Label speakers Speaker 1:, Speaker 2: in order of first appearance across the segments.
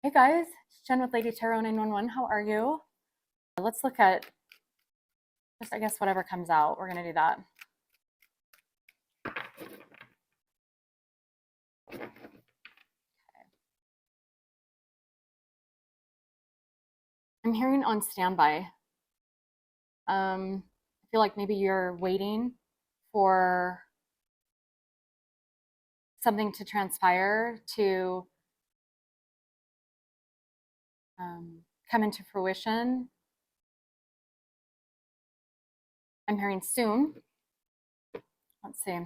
Speaker 1: Hey guys, it's Jenn with Lady Tarot 911. How are you? Let's look at just, I guess, whatever comes out. We're going to do that. I'm hearing on standby. I feel like maybe you're waiting for something to transpire to come into fruition. I'm hearing soon. Let's see.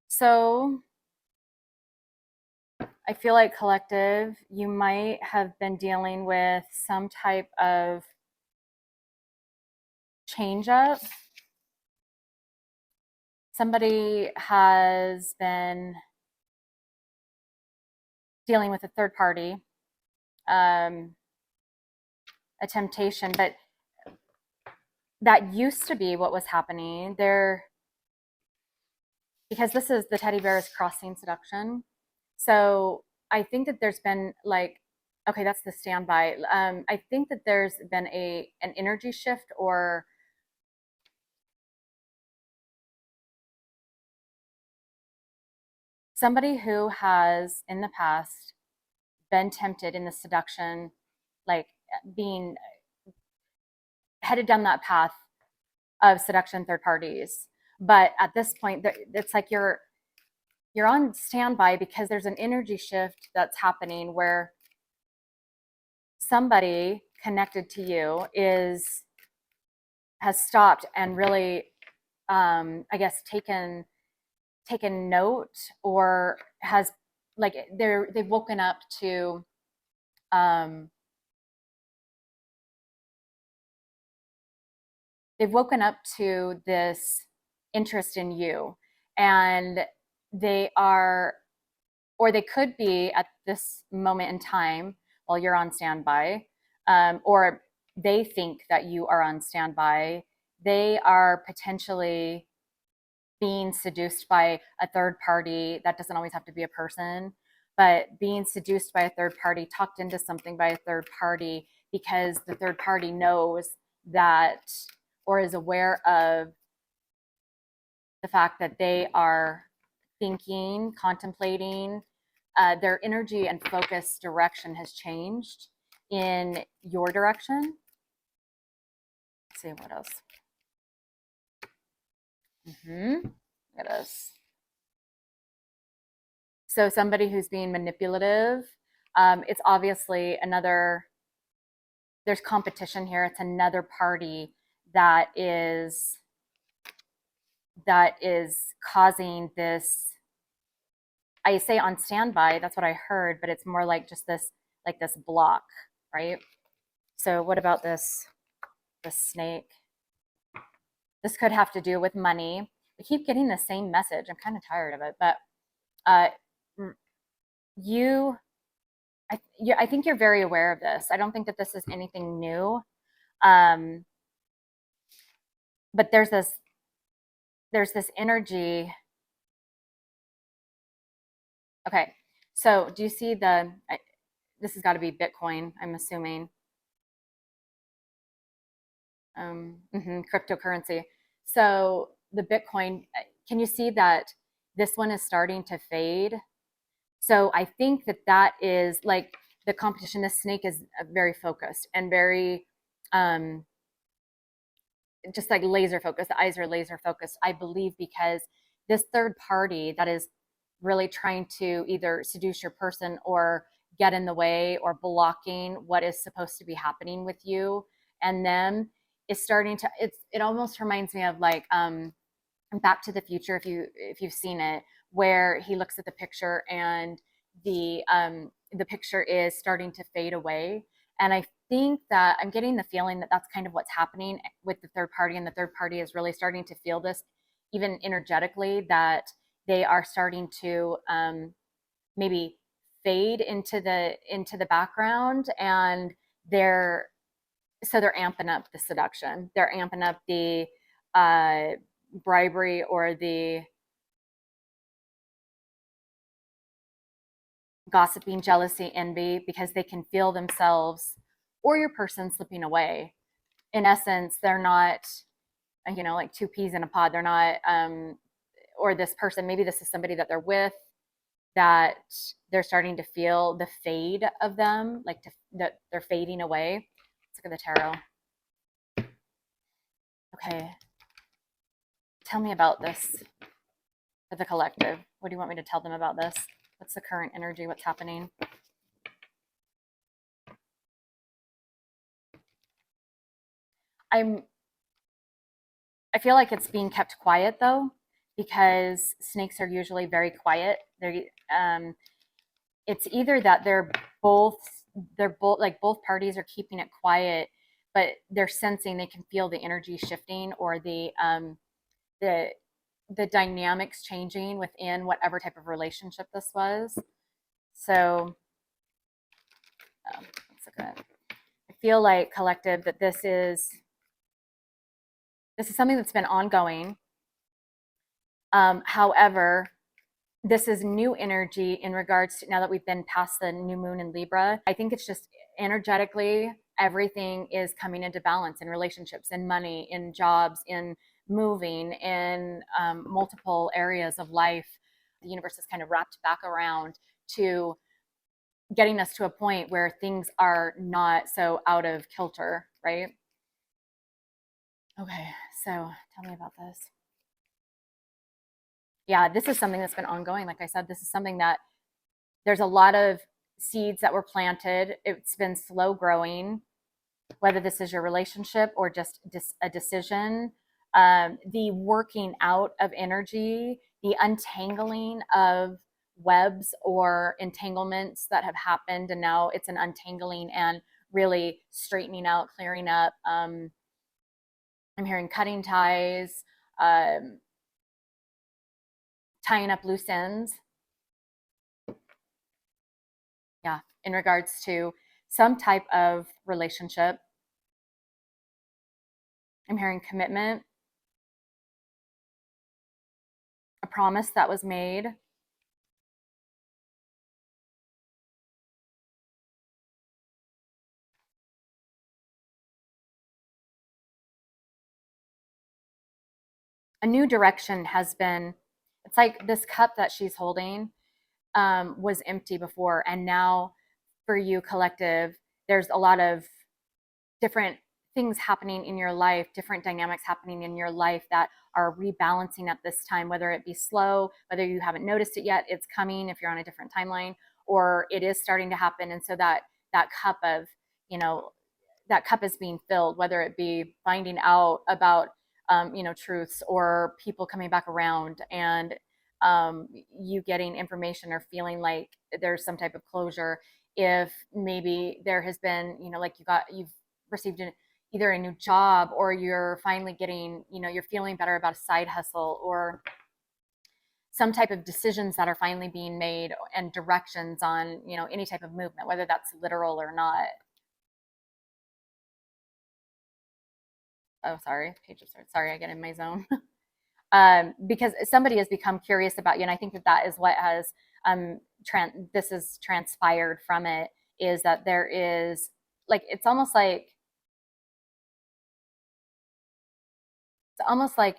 Speaker 1: So I feel like collective, you might have been dealing with some type of change up. Somebody has been dealing with a third party, a temptation, but that used to be what was happening there, because this is the teddy bear is crossing seduction. So I think that there's been like, okay, that's the standby. I think that there's been an energy shift, or somebody who has in the past been tempted in the seduction, like being headed down that path of seduction, third parties. But at this point, it's like you're on standby because there's an energy shift that's happening where somebody connected to you has stopped and really, I guess, taken note, or has, like, they've woken up to this interest in you, and they are, or they could be at this moment in time while you're on standby, or they think that you are on standby. They are potentially being seduced by a third party. That doesn't always have to be a person, but being seduced by a third party, talked into something by a third party, because the third party knows that, or is aware of the fact that they are thinking, contemplating, their energy and focus direction has changed in your direction. Let's see what else. Look at this. So somebody who's being manipulative, it's obviously there's competition here. It's another party that is causing this. I say on standby, that's what I heard, but it's more like just this block, right? So what about this snake? This could have to do with money. I keep getting the same message. I'm kind of tired of it, but I think you're very aware of this. I don't think that this is anything new. But there's this energy. Okay. So do you see this has got to be Bitcoin, I'm assuming. Cryptocurrency. So the Bitcoin, can you see that this one is starting to fade? So I think that is like the competition. This snake is very focused and very, just like laser focused. The eyes are laser focused, I believe, because this third party that is really trying to either seduce your person or get in the way or blocking what is supposed to be happening with you and them is starting to, it almost reminds me of like Back to the Future, if you've seen it, where he looks at the picture and the picture is starting to fade away. And I think that I'm getting the feeling that that's kind of what's happening with the third party, and the third party is really starting to feel this, even energetically, that they are starting to maybe fade into the background, and they're amping up the seduction. They're amping up the bribery, or the gossiping, jealousy, envy, because they can feel themselves or your person slipping away. In essence, they're not, like two peas in a pod. They're not, or this person, maybe this is somebody that they're with, that they're starting to feel the fade of them, like that they're fading away. Let's look at the tarot. Okay. Tell me about this for the collective. What do you want me to tell them about this? What's the current energy? What's happening? I feel like it's being kept quiet though, because snakes are usually very quiet. It's either that both like both parties are keeping it quiet, but they're sensing, they can feel the energy shifting, or the dynamics changing within whatever type of relationship this was. So let's look at it. I feel like, collective, that this is something that's been ongoing. However, this is new energy in regards to, now that we've been past the new moon in Libra. I think it's just energetically, everything is coming into balance in relationships, in money, in jobs, in moving, in multiple areas of life. The universe is kind of wrapped back around to getting us to a point where things are not so out of kilter, right? Okay, so tell me about this. Yeah, this is something that's been ongoing. Like I said, this is something that there's a lot of seeds that were planted. It's been slow growing, whether this is your relationship or just a decision. The working out of energy, the untangling of webs or entanglements that have happened, and now it's an untangling and really straightening out, clearing up. I'm hearing cutting ties, tying up loose ends. Yeah, in regards to some type of relationship. I'm hearing commitment, a promise that was made. A new direction has been, it's like this cup that she's holding was empty before. And now for you, collective, there's a lot of different things happening in your life, different dynamics happening in your life that are rebalancing at this time, whether it be slow, whether you haven't noticed it yet, it's coming if you're on a different timeline, or it is starting to happen. And so that cup of, that cup is being filled, whether it be finding out about, truths, or people coming back around, and you getting information or feeling like there's some type of closure. If maybe there has been, like you've received either a new job, or you're finally getting, you're feeling better about a side hustle, or some type of decisions that are finally being made, and directions on, any type of movement, whether that's literal or not. Oh, sorry, page of swords. Sorry, I get in my zone. Because somebody has become curious about you, and I think that is what has this is transpired from it, is that there is, like, it's almost like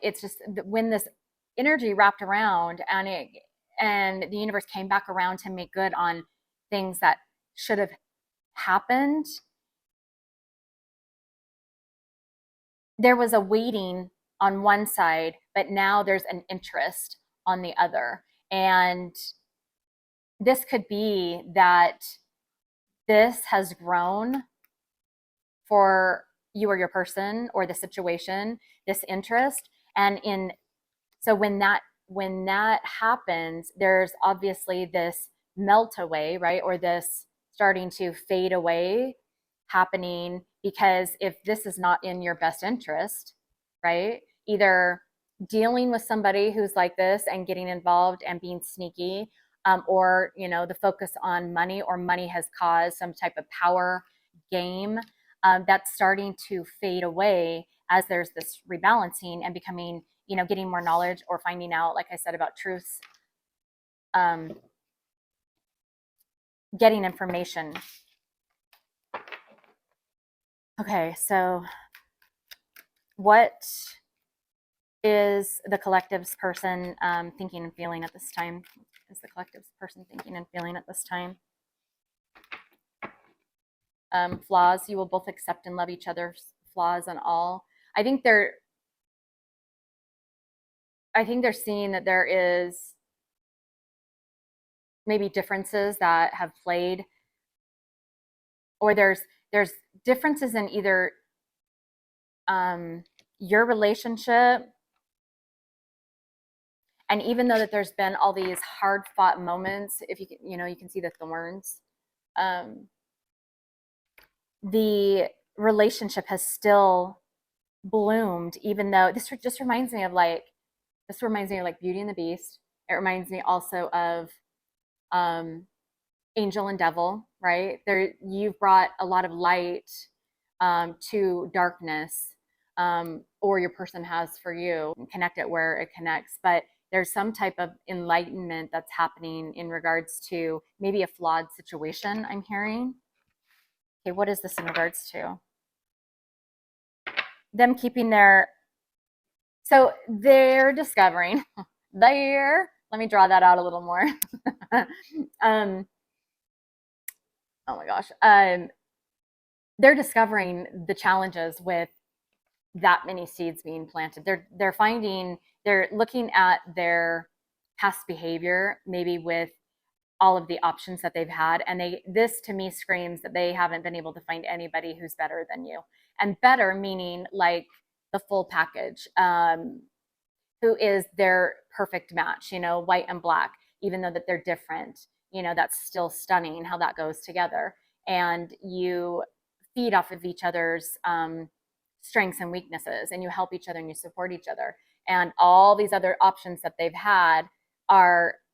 Speaker 1: it's just when this energy wrapped around, and the universe came back around to make good on things that should have happened. There was a waiting on one side, but now there's an interest on the other. And this could be that this has grown for you or your person or the situation, this interest. And so when that happens, there's obviously this melt away, right? Or this starting to fade away happening, because if this is not in your best interest, right? Either dealing with somebody who's like this and getting involved and being sneaky, or the focus on money, or money has caused some type of power game, that's starting to fade away as there's this rebalancing and becoming, getting more knowledge, or finding out, like I said, about truths. getting information. Okay, so what is the collective's person thinking and feeling at this time? Is the collective's person thinking and feeling at this time? Flaws, you will both accept and love each other's flaws and all. I think they're seeing that there is maybe differences that have played, or there's differences in either your relationship. And even though that there's been all these hard fought moments, if you can, you can see the thorns, the relationship has still bloomed, even though this just reminds me of like Beauty and the Beast. It reminds me also of Angel and Devil, right? There, you've brought a lot of light to darkness, or your person has for you. Connect it where it connects, but there's some type of enlightenment that's happening in regards to maybe a flawed situation, I'm hearing. Okay, what is this in regards to? Them keeping their, so they're discovering, let me draw that out a little more. Oh my gosh. They're discovering the challenges with that many seeds being planted. They're looking at their past behavior, maybe with all of the options that they've had, and this to me screams that they haven't been able to find anybody who's better than you. And better meaning like the full package, who is their perfect match, white and black, even though that they're different, that's still stunning how that goes together. And you feed off of each other's strengths and weaknesses, and you help each other and you support each other. And all these other options that they've had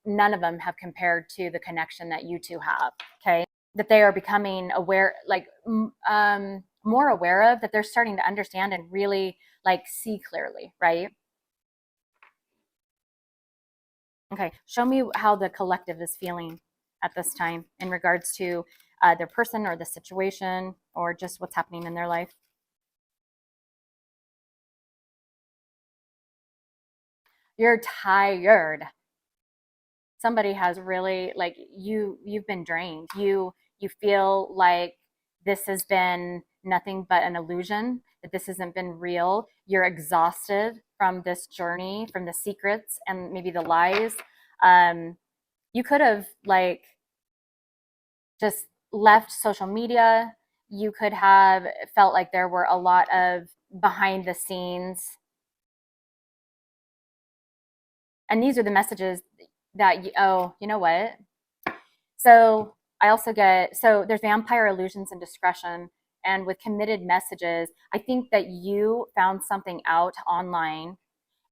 Speaker 1: none of them have compared to the connection that you two have. Okay, that they are becoming aware, like more aware of, that they're starting to understand and really like see clearly, right? Okay, show me how the collective is feeling at this time in regards to their person or the situation or just what's happening in their life. You're tired. Somebody has really, like, you've been drained. You feel like this has been nothing but an illusion, that this hasn't been real. You're exhausted from this journey, from the secrets and maybe the lies. You could have like just left social media. You could have felt like there were a lot of behind the scenes. And these are the messages that you know what? So I also get, so there's vampire illusions and discretion. And with committed messages, I think that you found something out online,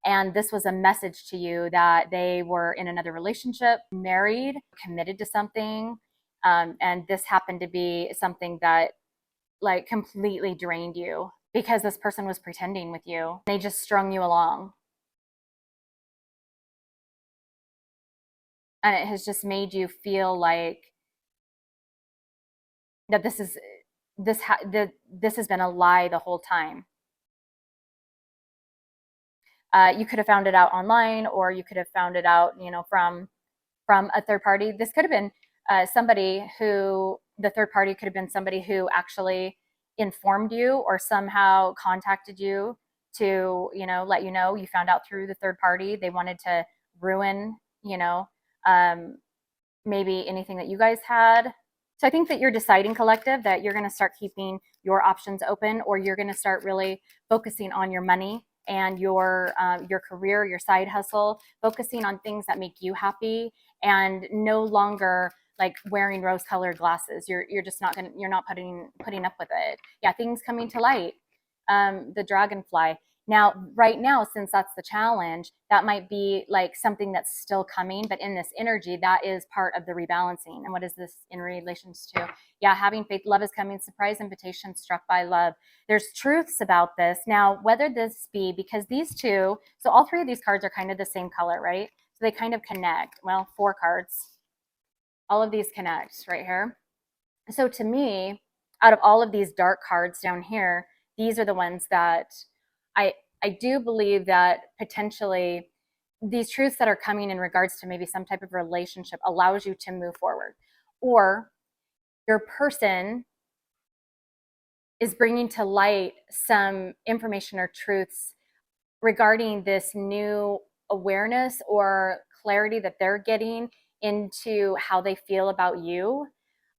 Speaker 1: and this was a message to you that they were in another relationship, married, committed to something. And this happened to be something that like completely drained you because this person was pretending with you. They just strung you along. And it has just made you feel like that this has been a lie the whole time. You could have found it out online, or you could have found it out, from a third party. This could have been somebody who, the third party could have been somebody who actually informed you or somehow contacted you to, let you know. You found out through the third party. They wanted to ruin, maybe anything that you guys had. So I think that you're deciding, collective, that you're going to start keeping your options open, or you're going to start really focusing on your money and your career, your side hustle, focusing on things that make you happy, and no longer like wearing rose-colored glasses. You're just not you're not putting up with it. Yeah, things coming to light. The dragonfly. Now, right now, since that's the challenge, that might be like something that's still coming, but in this energy, that is part of the rebalancing. And what is this in relation to? Yeah, having faith, love is coming, surprise invitation, struck by love. There's truths about this. Now, whether this be, because these two, so all three of these cards are kind of the same color, right? So they kind of connect. Well, 4 cards. all of these connect right here. So to me, out of all of these dark cards down here, these are the ones that I do believe that potentially these truths that are coming in regards to maybe some type of relationship allows you to move forward, or your person is bringing to light some information or truths regarding this new awareness or clarity that they're getting into how they feel about you.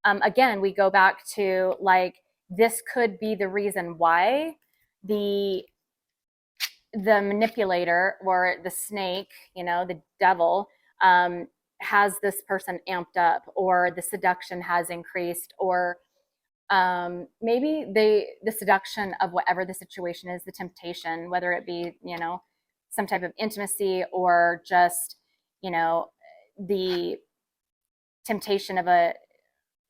Speaker 1: Again, we go back to like, this could be the reason why the manipulator or the snake, the devil, has this person amped up, or the seduction has increased, or maybe the seduction of whatever the situation is, the temptation, whether it be, some type of intimacy, or just, the temptation of a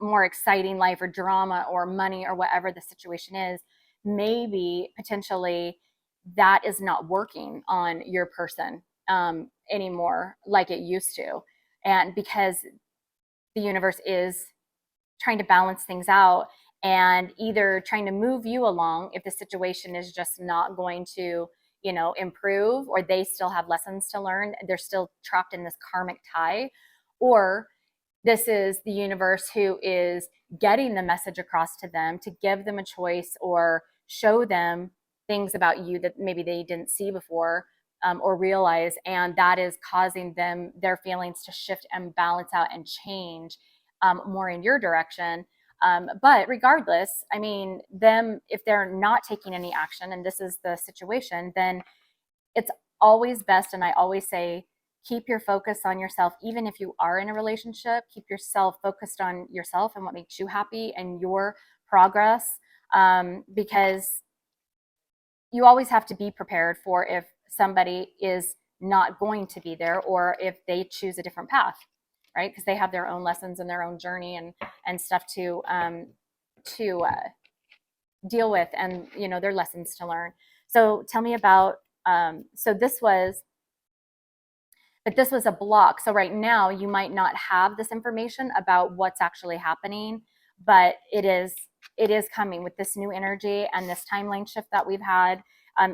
Speaker 1: more exciting life, or drama, or money, or whatever the situation is, maybe potentially that is not working on your person anymore like it used to. And because the universe is trying to balance things out, and either trying to move you along if the situation is just not going to, improve, or they still have lessons to learn, they're still trapped in this karmic tie, or this is the universe who is getting the message across to them to give them a choice, or show them things about you that maybe they didn't see before, or realize, and that is causing them, their feelings, to shift and balance out and change more in your direction. But regardless, I mean, them, if they're not taking any action, and this is the situation, then it's always best, and I always say, keep your focus on yourself. Even if you are in a relationship, keep yourself focused on yourself and what makes you happy and your progress, because you always have to be prepared for if somebody is not going to be there, or if they choose a different path, right? Because they have their own lessons and their own journey and stuff to deal with, and their lessons to learn. So tell me about so this was a block. So right now you might not have this information about what's actually happening, but it is coming with this new energy and this timeline shift that we've had.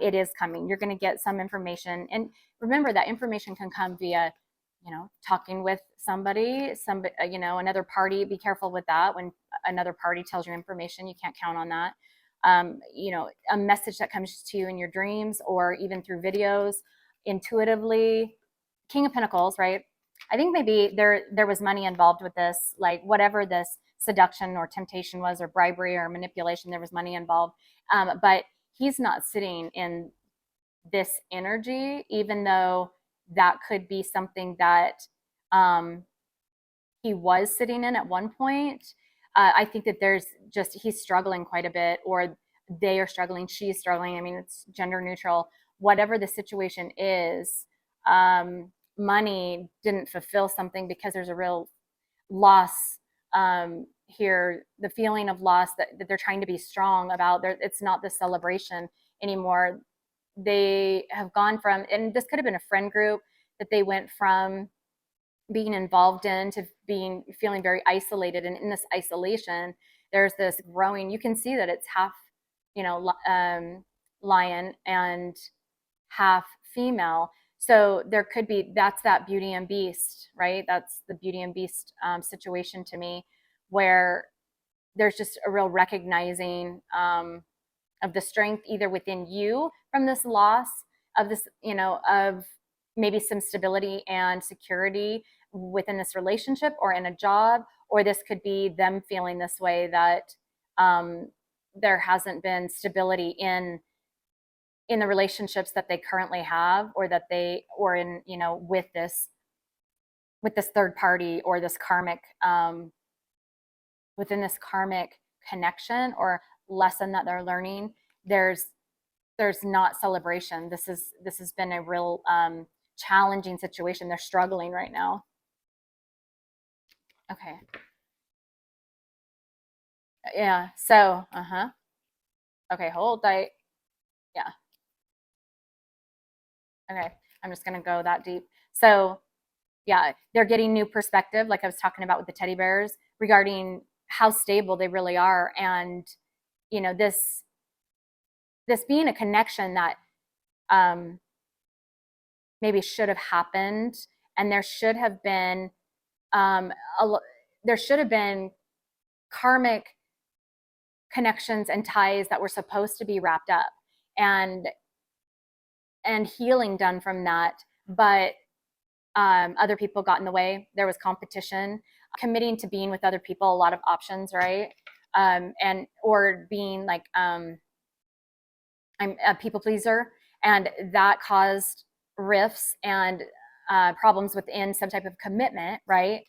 Speaker 1: It is coming. You're going to get some information, and remember that information can come via, talking with somebody, another party. Be careful with that. When another party tells you information, you can't count on that. A message that comes to you in your dreams, or even through videos, intuitively. King of Pentacles, right? I think maybe there was money involved with this, like whatever this seduction or temptation was, or bribery or manipulation, there was money involved. But he's not sitting in this energy, even though that could be something that he was sitting in at one point. I think that he's struggling quite a bit, or they are struggling, she's struggling. I mean, it's gender neutral. Whatever the situation is, money didn't fulfill something, because there's a real loss here, the feeling of loss that they're trying to be strong about. It's not the celebration anymore. They have gone from, and this could have been a friend group that they went from being involved in to feeling very isolated. And in this isolation, there's this growing, you can see that it's half, lion and half female. So there could be, that's that Beauty and Beast, right? That's the Beauty and Beast situation to me, where there's just a real recognizing of the strength either within you from this loss of this, of maybe some stability and security within this relationship or in a job, or this could be them feeling this way, that there hasn't been stability in the relationships that they currently have, or that they, or in, with this third party, or this karmic, within this karmic connection or lesson that they're learning. There's not celebration. This has been a real challenging situation. They're struggling right now. Okay. Yeah. So, okay, hold tight. Yeah. Okay. I'm just going to go that deep. So, Yeah, they're getting new perspective, like I was talking about with the teddy bears, regarding how stable they really are. And, this being a connection that maybe should have happened, and there should have been um, there should have been karmic connections and ties that were supposed to be wrapped up, and healing done from that, but other people got in the way. There was competition, committing to being with other people, a lot of options, right? And or being like I'm a people pleaser, and that caused rifts and problems within some type of commitment, right?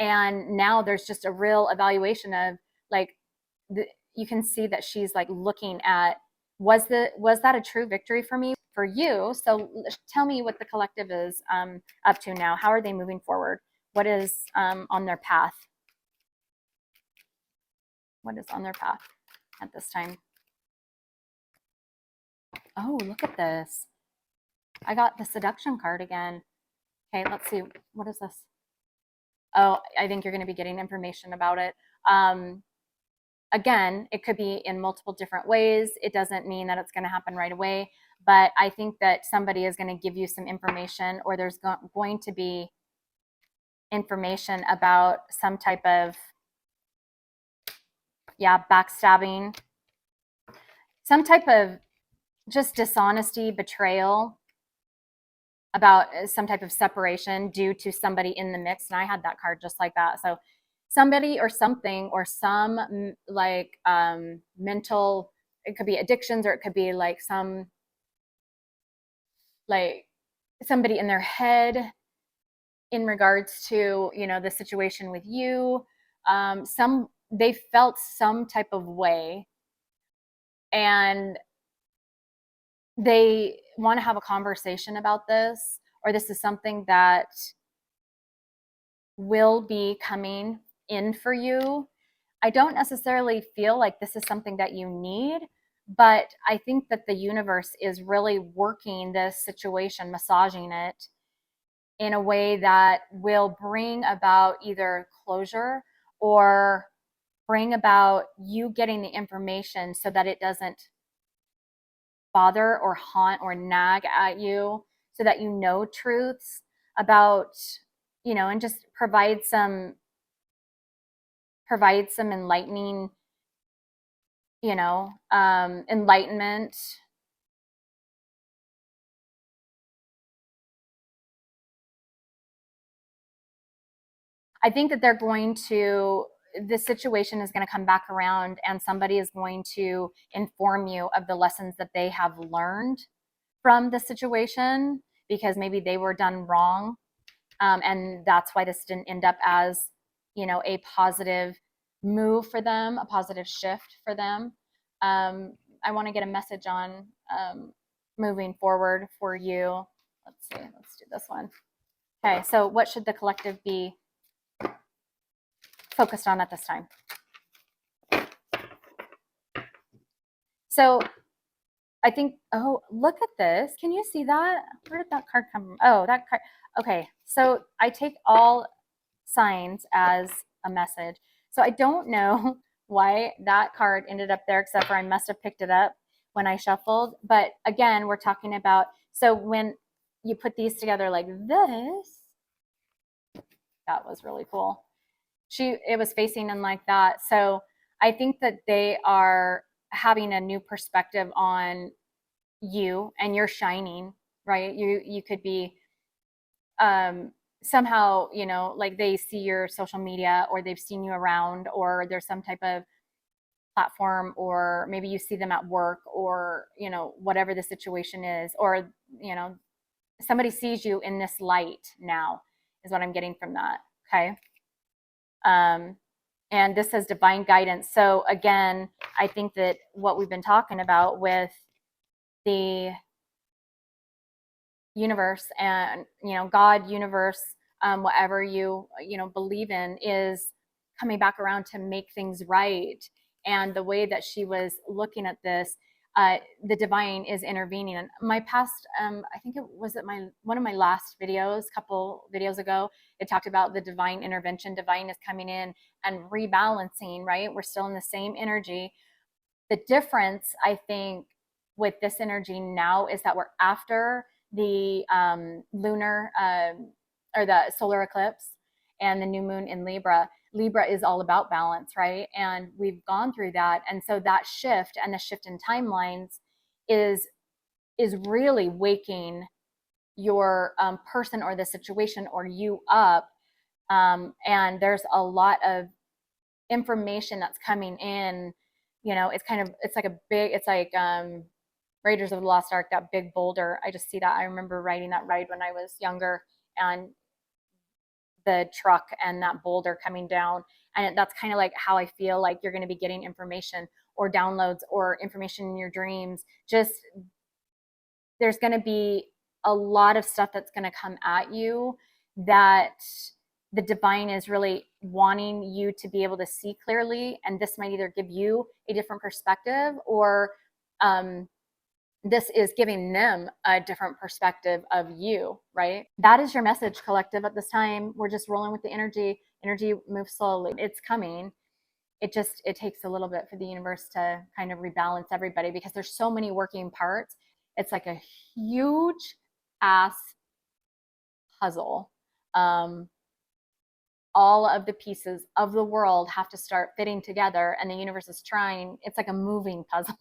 Speaker 1: And now there's just a real evaluation of like you can see that she's like looking at, was that a true victory for me, for you? So tell me what the collective is up to now. How are they moving forward? What is on their path? What is on their path at this time? Oh, look at this. I got the seduction card again. Okay, let's see. What is this? Oh, I think you're going to be getting information about it. Again, it could be in multiple different ways. It doesn't mean that it's going to happen right away, but I think that somebody is going to give you some information, or there's going to be information about some type of, backstabbing, some type of just dishonesty, betrayal, about some type of separation due to somebody in the mix. And I had that card just like that. So somebody or something, or some like mental, it could be addictions, or it could be like some, like somebody in their head in regards to, the situation with you. They felt some type of way, and they want to have a conversation about this, or this is something that will be coming in for you. I don't necessarily feel like this is something that you need, but I think that the universe is really working this situation, massaging it in a way that will bring about either closure, or bring about you getting the information so that it doesn't bother or haunt or nag at you, so that you know truths about, and just provide some enlightening, enlightenment. I think that this situation is going to come back around, and somebody is going to inform you of the lessons that they have learned from the situation, because maybe they were done wrong. And that's why this didn't end up as, a positive move for them, a positive shift for them. I want to get a message on moving forward for you. Let's see. Let's do this one. Okay. So what should the collective be focused on at this time? So I think, oh, look at this. Can you see that? Where did that card come from? Oh, that card. Okay. So I take all signs as a message. So I don't know why that card ended up there, except for I must have picked it up when I shuffled. But again, we're talking about, so when you put these together like this, that was really cool. It was facing in like that. So I think that they are having a new perspective on you, and you're shining, right? You could be somehow, like they see your social media, or they've seen you around, or there's some type of platform, or maybe you see them at work, or, whatever the situation is, or, somebody sees you in this light now, is what I'm getting from that. Okay. And this says divine guidance. So again, I think that what we've been talking about with the universe, and God, universe, whatever you believe in, is coming back around to make things right. And the way that she was looking at this, the divine is intervening. And my past, I think it was at one of my last videos, couple videos ago, it talked about the divine intervention. Divine is coming in and rebalancing, right? We're still in the same energy. The difference, I think, with this energy now is that we're after the lunar or the solar eclipse and the new moon in Libra. Libra is all about balance, right? And we've gone through that. And so that shift and the shift in timelines is really waking your person or the situation or you up. And there's a lot of information that's coming in. You know, it's like a big, it's like Raiders of the Lost Ark, that big boulder. I just see that. I remember riding that ride when I was younger, and the truck and that boulder coming down. And that's kind of like how I feel like you're going to be getting information or downloads or information in your dreams. Just there's going to be a lot of stuff that's going to come at you that the divine is really wanting you to be able to see clearly. And this might either give you a different perspective, or this is giving them a different perspective of you, right? That is your message, collective, at this time. We're just rolling with the energy. Energy moves slowly. It's coming. It takes a little bit for the universe to kind of rebalance everybody, because there's so many working parts. It's like a huge ass puzzle. All of the pieces of the world have to start fitting together, and the universe is trying. It's like a moving puzzle.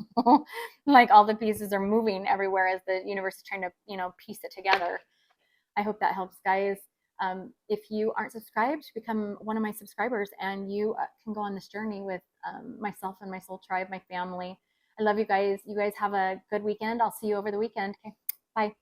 Speaker 1: Like all the pieces are moving everywhere as the universe is trying to, piece it together. I hope that helps, guys. If you aren't subscribed, become one of my subscribers, and you can go on this journey with myself and my soul tribe, my family. I love you guys. You guys have a good weekend. I'll see you over the weekend. Okay, bye.